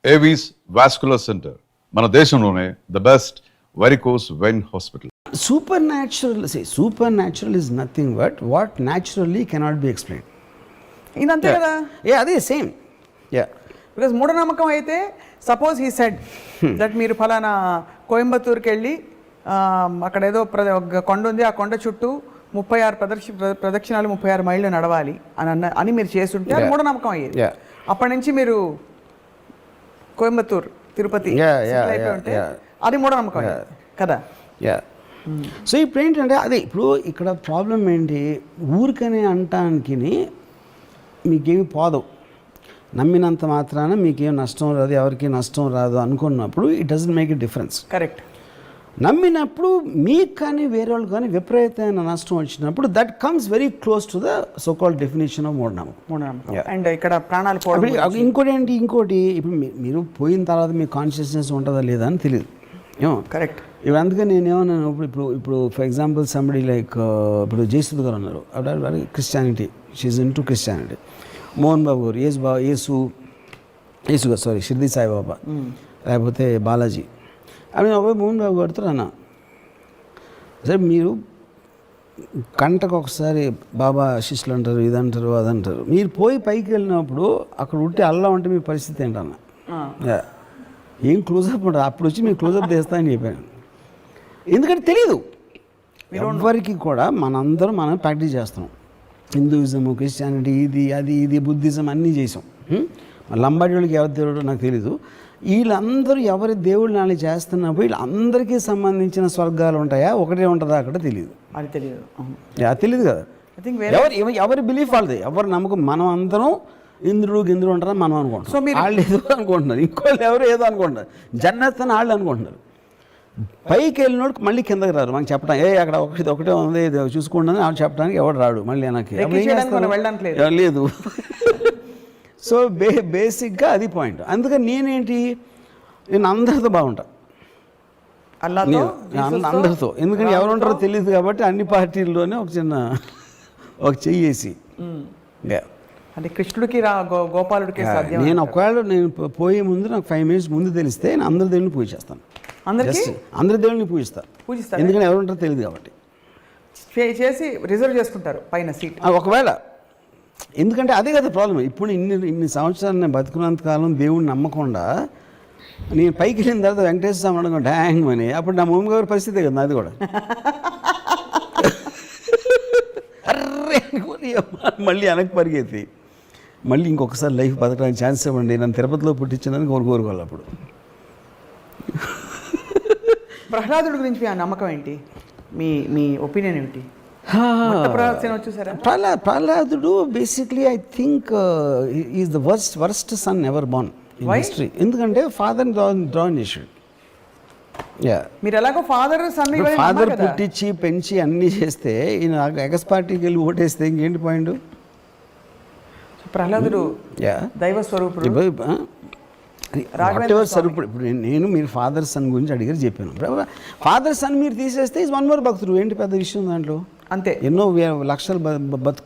Avis vascular center మన దేశంలోనే the best varicose vein hospital. Supernatural is nothing but what naturally cannot be explain. ఇదంతే కదా. అదే same. Because మూఢనమ్మకం అయితే సపోజ్ హీ సెడ్ దట్ మీరు ఫలానా కోయంబత్తూరుకి వెళ్ళి అక్కడ ఏదో కొండ ఉంది, ఆ కొండ చుట్టూ 36 ప్రదక్షిణాలు 36 మైళ్ళు నడవాలి అని మీరు చేస్తుంటే అది మూఢనమ్మకం అయ్యేది. అప్పటి నుంచి మీరు కోయంబత్తూరు తిరుపతి ఉంటే అది మూఢనమ్మకం కదా. సో ఇప్పుడు ఏంటంటే అదే ఇప్పుడు ఇక్కడ ప్రాబ్లం ఏంటి, ఊరికనే అంటానికి మీకేమి పోదు, నమ్మినంత మాత్రాన మీకేం నష్టం రాదు, ఎవరికి నష్టం రాదు అనుకున్నప్పుడు it doesn't make a difference. Correct. నమ్మినప్పుడు మీకు కానీ వేరే వాళ్ళు కానీ విపరీతమైన నష్టం వచ్చినప్పుడు that comes very close to the so called definition of మూఢనమ్మకం. అండ్ ఇక్కడ ప్రాణాలు పోవడం. ఇంకోటి ఇప్పుడు మీరు పోయిన తర్వాత మీ కాన్షియస్నెస్ ఉంటుందా లేదా అని తెలియదు. ఏమో కరెక్ట్. ఇప్పుడు అందుకని నేనేమన్నాను, ఇప్పుడు ఫర్ ఎగ్జాంపుల్ సంబడి లైక్ ఇప్పుడు జయసుద్ గారు ఉన్నారు, అప్పుడు Christianity, she's in to Christianity. Mohan Babu గారు యేసు గారు సారీ షిర్దీ సాయిబాబా, లేకపోతే బాలాజీ. అవి మోహన్ బాబు గారితో అన్నా, సరే మీరు గంటకు ఒకసారి బాబా శిష్యులు అంటారు, ఇదంటారు అదంటారు, మీరు పోయి పైకి వెళ్ళినప్పుడు అక్కడ ఉంటే అల్లా ఉంటే మీ పరిస్థితి ఏంటన్నా, ఏం క్లోజప్ ఉంటుంది, అప్పుడు వచ్చి మీరు క్లోజప్ తీస్తామని చెప్పాను. ఎందుకంటే తెలియదు ఎవరికి కూడా, మనం ప్రాక్టీస్ చేస్తున్నాం. హిందూయిజము, క్రిస్టియానిటీ, ఇది బుద్ధిజం అన్నీ చేసాం. లంబాడి వాళ్ళకి ఎవరి దేవుడో నాకు తెలీదు. వీళ్ళందరూ ఎవరి దేవుళ్ళు నాని చేస్తున్నప్పుడు వీళ్ళందరికీ సంబంధించిన స్వర్గాలు ఉంటాయా, ఒకటే ఉంటుందా అక్కడ తెలియదు. అది తెలియదు కదా. ఎవరి బిలీఫ్ వాళ్ళది, ఎవరి నమ్మకం. మనం అందరం ఇంద్రుడు ఉంటారని మనం అనుకుంటాం, వాళ్ళు ఏదో అనుకుంటున్నారు, ఇంకోళ్ళు ఎవరు ఏదో అనుకుంటున్నారు, జన్నత్ అని వాళ్ళు అనుకుంటున్నారు. పైకి వెళ్ళినోడు మళ్ళీ కిందకి రారు, మనకి చెప్పడం అక్కడ ఒకటే ఉంది చూసుకోండి అని చెప్పడానికి ఎవడు రాడు మళ్ళీ వెనక్కి లేదు. సో బేసిక్గా అది పాయింట్. అందుకని నేను అందరితో బాగుంటా, అందరితో. ఎందుకంటే ఎవరు ఉంటారో తెలియదు కాబట్టి అన్ని పార్టీల్లోనే ఒక చెయ్యేసి అంటే కృష్ణుడికి గోపాలుడికి నేను ఒకవేళ పోయే ముందు నాకు 5 minutes ముందు తెలిస్తే నేను అందరి దేవుడిని పూజ చేస్తాను, అందరి దేవుడిని పూజిస్తాను. ఎందుకంటే ఎవరు ఉంటారో తెలియదు కాబట్టి చేసి రిజర్వ్ చేసుకుంటారు పైన సీట్ ఒకవేళ. ఎందుకంటే అదే కదా ప్రాబ్లం. ఇప్పుడు ఇన్ని సంవత్సరాలు నేను బతుకున్నంత కాలం దేవుడిని నమ్మకుండా నేను పైకి వెళ్ళిన తర్వాత వెంకటేశ్వర స్వామి అనుకో డ్యాంగ్ అని, అప్పుడు నా మమ్మీ గారి పరిస్థితే కదా అది కూడా. అర్రే మళ్ళీ వెనక్కి పరిగెత్తి మళ్ళీ ఇంకొకసారి లైఫ్ బతకడానికి ఛాన్స్ ఇవ్వండి, నన్ను తిరుపతిలో పుట్టించిందని కోరుకోవాలి. అప్పుడు ప్రహ్లాదుడి గురించి ఆ నమ్మకం ఏంటి, మీ ఒపీనియన్ ఏంటి? ప్రహ్లాదుడు basically I think is the worst son ever born in history. ఎందుకంటే ఫాదర్ డ్రాన్ చేసాడు. మీరు ఎలాగో ఫాదర్ పుట్టించి పెంచి అన్నీ చేస్తే ఈయన ఎగస్ పార్టీకి వెళ్ళి ఓటేస్తే ఇంకేంటి పాయింట్? ప్రహ్లాదుడు దైవ స్వరూపుడు, స్వరూపుడు. ఇప్పుడు నేను మీరు ఫాదర్ సన్ గురించి అడిగారు చెప్పాను. ఫాదర్ సన్ మీరు తీసేస్తే ఈజ్ వన్ మోర్ భక్తుడు, ఏంటి పెద్ద విషయం దాంట్లో? అంతే. ఎన్నో లక్షల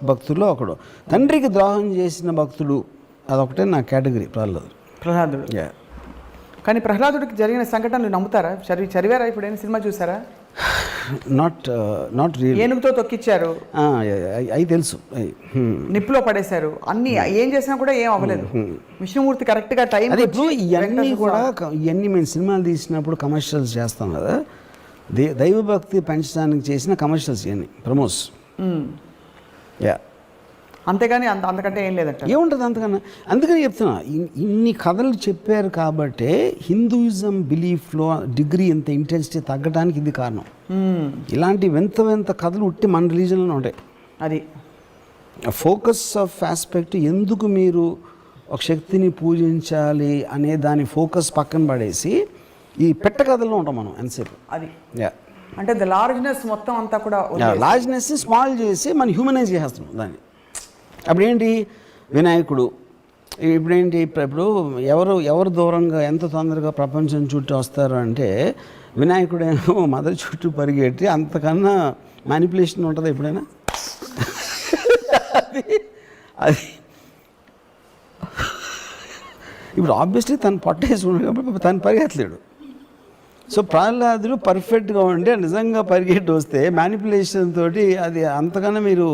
భక్తుల్లో ఒకడు. తండ్రికి ద్రోహం చేసిన భక్తుడు అదొకటే నా కేటగిరీ ప్రహ్లాదుడు. కానీ ప్రహ్లాదుడికి జరిగిన సంఘటనలు నమ్ముతారా? చదివారా? ఇప్పుడు ఏం సినిమా చూసారా? Not real. ఏనుగుతో తొక్కిచ్చారు, అవి తెలుసు. నిప్పులో పడేశారు, అన్ని ఏం చేసినా కూడా ఏం అవ్వలేదు. విష్ణుమూర్తి కరెక్ట్గా టైం. ఇవన్నీ కూడా ఇవన్నీ మేము సినిమాలు తీసినప్పుడు కమర్షియల్స్ చేస్తాం కదా, దైవభక్తి పెంచడానికి చేసిన కమర్షియల్స్ ఇవన్నీ ప్రమోస్. అంతేగాని అంతకంటే ఏం లేదంట. ఏముంటుంది అంతకన్నా? అందుకని చెప్తున్నా, ఇన్ని కథలు చెప్పారు కాబట్టే హిందూయిజం బిలీఫ్లో డిగ్రీ ఇంత ఇంటెన్సిటీ తగ్గడానికి ఇది కారణం. ఇలాంటి వింత కథలు ఉట్టి మన రిలీజన్లోనే ఉంటాయి. అది ఫోకస్ ఆఫ్ ఆస్పెక్ట్, ఎందుకు మీరు ఒక శక్తిని పూజించాలి అనే దాని ఫోకస్ పక్కన పడేసి ఈ పెట్ట కథల్లో ఉంటాం మనం ఎంతసేపు. అది అంటే ద లార్జ్నెస్ మొత్తం అంతా కూడా లార్జ్నెస్ స్మాల్ చేసి మనం హ్యూమనైజ్ చేస్తున్నాం దాన్ని. అప్పుడు ఏంటి వినాయకుడు, ఇప్పుడేంటి ఇప్పుడు ఎవరు దూరంగా ఎంత తొందరగా ప్రపంచం చుట్టూ వస్తారు అంటే వినాయకుడేమో మదర్ చుట్టూ పరిగెట్టి, అంతకన్నా మ్యానిపులేషన్ ఉంటుంది ఎప్పుడైనా? అది ఇప్పుడు ఆబ్వియస్లీ తను పట్టేసుకున్నాడు కాబట్టి తను పరిగెత్తలేడు. సో ప్రహ్లాదుడు పర్ఫెక్ట్గా ఉంటే నిజంగా పరిగెట్టి వస్తే మ్యానిపులేషన్ తోటి అది అంతకన్నా మీరు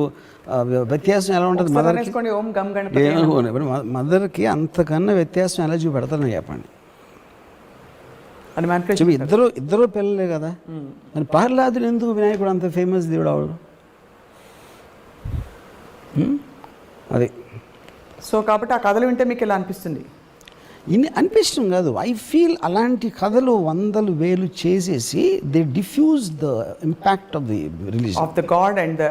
వ్యత్యాసం ఎలా ఉంటుంది మదర్కి? వేసుకోండి, ఓం గం గణపతి. ఇప్పుడు మదర్కి అంతకన్నా వ్యత్యాసం ఎలా చూపెడతారని చెప్పండి. అది manipulation. ఇద్దరు పిల్లలే కదా. మరి ప్రహ్లాదుడు ఎందుకు వినాయకుడు అంత ఫేమస్ దేవుడు అవడు? అది సో కాబట్టి ఆ కథలు వింటే మీకు ఇలా అనిపిస్తుంది? ఇన్ని అనిపించడం కాదు, ఐ ఫీల్ అలాంటి కథలు 100,000 చేసేసి they diffuse the impact of the religion, of the god and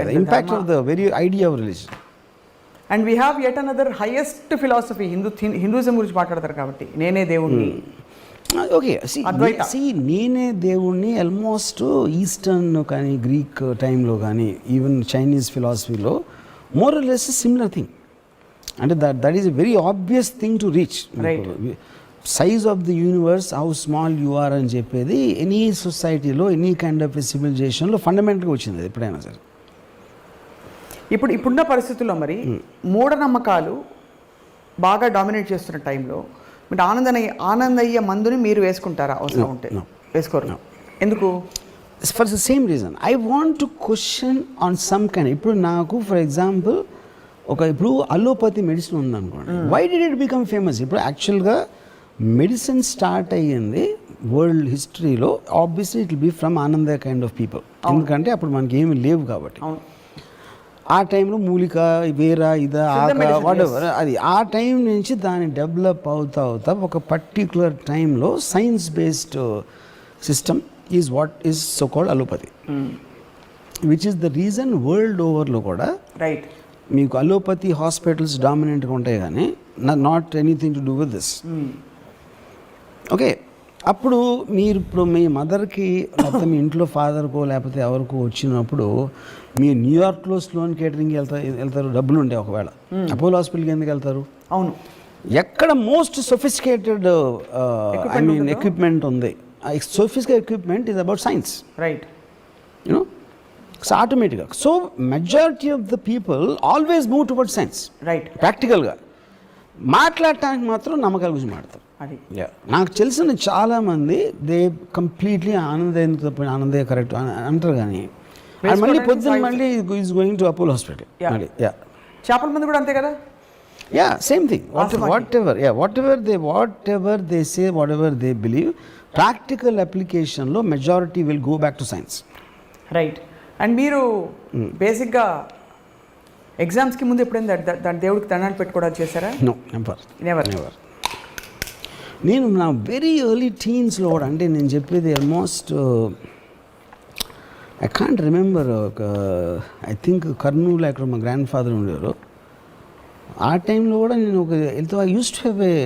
the impact of the very idea of religion. And we have yet another highest philosophy. Hinduism గురించి మాట్లాడతారు కాబట్టి నేనే దేవుణ్ణి. ఓకే, నేనే దేవుణ్ణి ఆల్మోస్ట్ ఈస్టర్న్ కానీ గ్రీక్ టైంలో కానీ ఈవెన్ చైనీస్ ఫిలాసఫీలో more or less similar thing. అంటే that is a very obvious thing to reach. Size of the universe, how small you are అని చెప్పేది ఎనీ సొసైటీలో ఎనీ కైండ్ ఆఫ్ సివిలైజేషన్లో ఫండమెంటల్గా వచ్చింది ఎప్పుడైనా సరే. ఇప్పుడున్న పరిస్థితుల్లో మరి మూఢనమ్మకాలు బాగా డామినేట్ చేస్తున్న టైంలో మీరు ఆనందయ్య మందుని మీరు వేసుకుంటారా? అవసరం ఉంటే వేసుకోరు. ఎందుకు? For the same reason, I want to question on some kind. ఇప్పుడు నాకు ఫర్ ఎగ్జాంపుల్ ఇప్పుడు అలోపతి మెడిసిన్ ఉందనుకోండి, why did it become famous? ఇప్పుడు యాక్చువల్గా మెడిసిన్ స్టార్ట్ అయ్యింది వరల్డ్ హిస్టరీలో obviously it will be from Anandayya kind of people. ఎందుకంటే అప్పుడు మనకి ఏమి లేవు కాబట్టి. ఆ టైంలో మూలిక, వేర, ఇదా, వాట్ ఎవర్, అది ఆ టైం నుంచి దాన్ని డెవలప్ అవుతా ఒక పర్టిక్యులర్ టైంలో science based system is what is so called allopathy, which is the reason world ఓవర్లో కూడా రైట్ మీకు అలోపతి హాస్పిటల్స్ డామినెంట్గా ఉంటాయి కానీ not anything to do with this. Okay, అప్పుడు మీరు ఇప్పుడు మీ మదర్కి లేకపోతే మీ ఇంట్లో ఫాదర్కో లేకపోతే ఎవరికో వచ్చినప్పుడు మీరు న్యూయార్క్లో స్లోన్ కేటరింగ్కి వెళ్తారు, డబ్బులు ఉంటాయి. ఒకవేళ అపోలో హాస్పిటల్కి ఎందుకు వెళ్తారు? అవును, ఎక్కడ most sophisticated I mean equipment ఉంది. Sophisticated equipment is about science, right? You know, so ఆటోమేటిక్గా. So majority of the people always move toward science, right? ప్రాక్టికల్గా మాట్లాడటానికి మాత్రం నమ్మకాల గురించి మాట్లాడతారు. అది నాకు తెలిసిన చాలామంది దే కంప్లీట్లీ ఆనందయ్య కరెక్ట్ అంటారు, కానీ మళ్ళీ పొద్దున్న మళ్ళీ is going to Apollo hospital. చేపల మంది కూడా అంతే కదా. Same thing. Whatever they say, whatever they believe, practical అప్లికేషన్లో majority will go back to science, right? And మీరు బేసిక్గా ఎగ్జామ్స్కి ముందు ఎప్పుడైనా దాని దేవుడికి దండాలు పెట్టుకోవడం చేశారా? No, never. నేను నా వెరీ ఎర్లీ టీన్స్లో కూడా, అంటే నేను చెప్పేది almost I can't remember, I think Kurnool అక్కడ మా గ్రాండ్ ఫాదర్ ఉండేవారు. ఆ టైంలో కూడా నేను ఒక వెళ్తూ I use to have a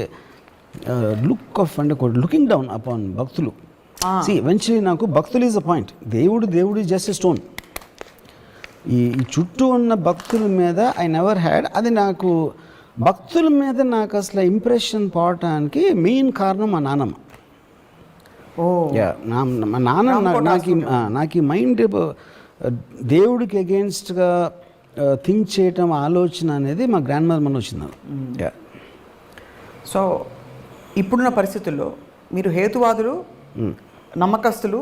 look of, అంటే లుకింగ్ డౌన్ అపాన్ భక్తులు. ఎవెన్చువలీ నాకు భక్తులు ఈజ్ అ పాయింట్, దేవుడు ఈజ్ జస్ట్ ఎ స్టోన్. ఈ చుట్టూ ఉన్న భక్తుల మీద ఐ నెవర్ హ్యాడ్, అది నాకు భక్తుల మీద నాకు అసలు ఇంప్రెషన్ పోవటానికి మెయిన్ కారణం మా నాన్నమ్మ. మా నాన్న నాకు ఈ మైండ్ దేవుడికి అగేన్స్ట్గా థింక్ చేయటం, ఆలోచన అనేది మా గ్రాండ్ మదర్ మన వచ్చింది. సో ఇప్పుడున్న పరిస్థితుల్లో మీరు హేతువాదులు, నమ్మకస్తులు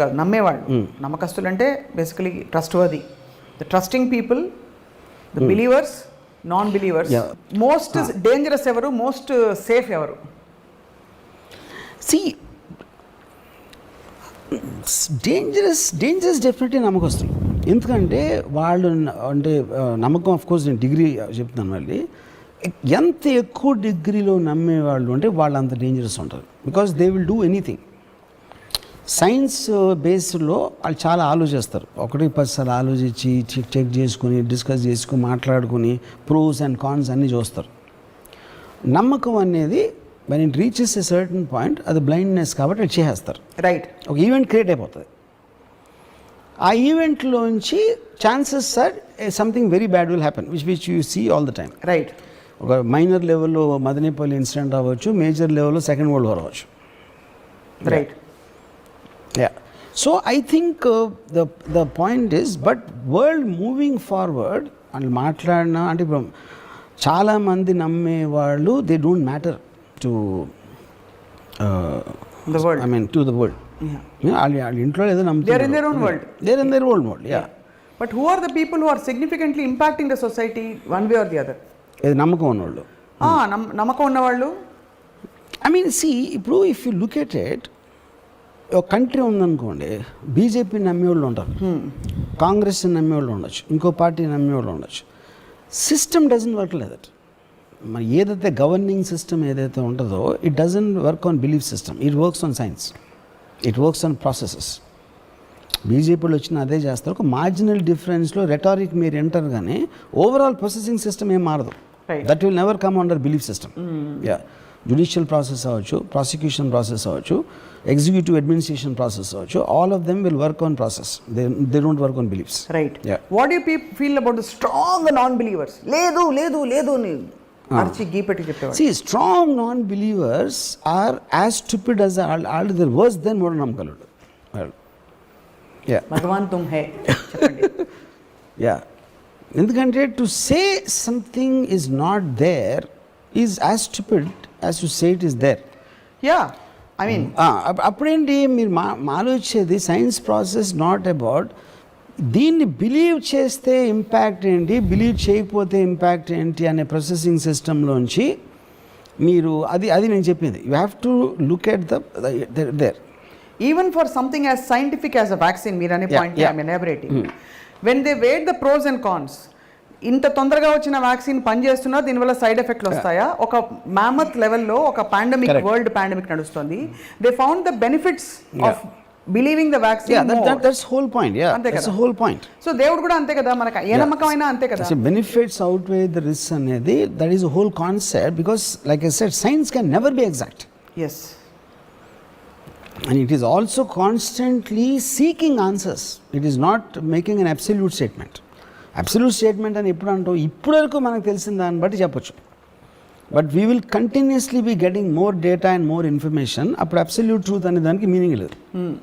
కాదు, నమ్మేవాళ్ళు. నమ్మకస్తులు అంటే basically trustworthy, the trusting people, the believers, non believers. Most dangerous ఎవరు, మోస్ట్ సేఫ్ ఎవరు? డేంజరస్ డెఫినెట్లీ నమ్మకస్తులు. ఎందుకంటే వాళ్ళు అంటే నమ్మకం, ఆఫ్ కోర్స్ నేను డిగ్రీ చెప్తున్నాను మళ్ళీ, ఎంత ఎక్కువ డిగ్రీలో నమ్మేవాళ్ళు అంటే వాళ్ళు అంత డేంజరస్ ఉంటారు. Because they will do anything. Science బేస్డ్లో వాళ్ళు చాలా ఆలోచిస్తారు, 1-10 సార్లు ఆలోచించి చెక్ చేసుకుని డిస్కస్ చేసుకుని మాట్లాడుకుని ప్రోస్ అండ్ కాన్స్ అన్నీ చూస్తారు. నమ్మకం అనేది when it reaches a certain point, అది బ్లైండ్నెస్ కాబట్టి అది చేసేస్తారు, రైట్? ఒక ఈవెంట్ క్రియేట్ అయిపోతుంది. ఆ ఈవెంట్లోంచి chances are something very bad will happen, which you see all the time, right? ఒక మైనర్ లెవెల్లో మదనపల్లి ఇన్సిడెంట్ అవ్వచ్చు, మేజర్ లెవెల్లో సెకండ్ వరల్డ్ వార్ అవ్వచ్చు, right? So I think the point is, but world moving forward అని మాట్లాడినా అంటే ఇప్పుడు చాలామంది నమ్మేవాళ్ళు they don't matter to The world. I mean to the world. వాళ్ళ ఇంట్లో ఏదో They are in their own world. They're in their old mode. Yeah, But who are the people who are significantly impacting the society one way or the other? ఇది నమ్మకం ఉన్నవాళ్ళు. నమ్మకం ఉన్నవాళ్ళు. I mean C ఇప్పుడు if you look at it, ఒక country ఉందనుకోండి, BJP నమ్మేవాళ్ళు ఉంటారు, కాంగ్రెస్ నమ్మేవాళ్ళు ఉండొచ్చు, ఇంకో పార్టీ నమ్మేవాళ్ళు ఉండొచ్చు. System doesn't work like that. మరి ఏదైతే గవర్నింగ్ సిస్టమ్ ఏదైతే ఉంటుందో it doesn't work on belief system, it works on science, it works on processes. బీజేపీలో వచ్చిన అదే చేస్తారు. ఒక మార్జినల్ డిఫరెన్స్లో రెటారిక్ మీరు ఎంటర్ కానీ ఓవరాల్ ప్రాసెసింగ్ సిస్టమ్ ఏం మారదు. Right. That will never come under belief system. Yeah, judicial process అవ్వచ్చు, ప్రాసిక్యూషన్ ప్రాసెస్ అవ్వచ్చు, ఎగ్జిక్యూటివ్ అడ్మినిస్ట్రేషన్ ప్రాసెస్ అవ్వచ్చు, all of them will work on process. They don't work on beliefs. Right. Yeah. What do you feel about the strong non-believers? లేదు లేదు లేదు అని అరిచి గీపెట్టి చెప్పేవాడు. See, strong non-believers are as stupid as all they're worse than మూఢనమ్మకాలు. Yeah. భగవాన్ తుమ్ హే చెప్పండి. Yeah, ఎందుకంటే to say something is not there is as stupid as to say it is there. Yeah, I mean అప్పుడేంటి మీరు ఆలోచించేది science process not about దీన్ని believe చేస్తే impact ఏంటి, believe చేయకపోతే ఇంపాక్ట్ ఏంటి అనే ప్రాసెసింగ్ సిస్టంలోంచి మీరు అది నేను చెప్పింది. You have to look at there. even for something as scientific as a vaccine, మీరు అనే point I'm elaborating. When they weigh the pros and cons, ఇంత తొందరగా వచ్చిన వ్యాక్సిన్ పనిచేస్తున్నా దీనివల్ల సైడ్ ఎఫెక్ట్లు వస్తాయా? ఒక మ్యామత్ లెవెల్లో ఒక పాండమిక్, వరల్డ్ పాండమిక్ నడుస్తుంది. They found the benefits of believing the vaccine. That's whole point. Yeah, that's the whole point. So దేవుడు కూడా అంతే కదా, మనకు ఏ నమ్మకం అయినా అంతే కదా. బెనిఫిట్స్ అవుట్వే ద రిస్క్ అనేది that is whole concept. Because like I said, science can never be exact. Yes. And it is also constantly seeking answers. It is not making an absolute statement. Absolute statement అని ఎప్పుడు అంటావు, ఇప్పటి వరకు మనకు తెలిసిన దాన్ని బట్టి చెప్పొచ్చు. But we will continuously be getting more data and more information. అప్పుడు అబ్సల్యూట్ ట్రూత్ అనే దానికి మీనింగ్ లేదు.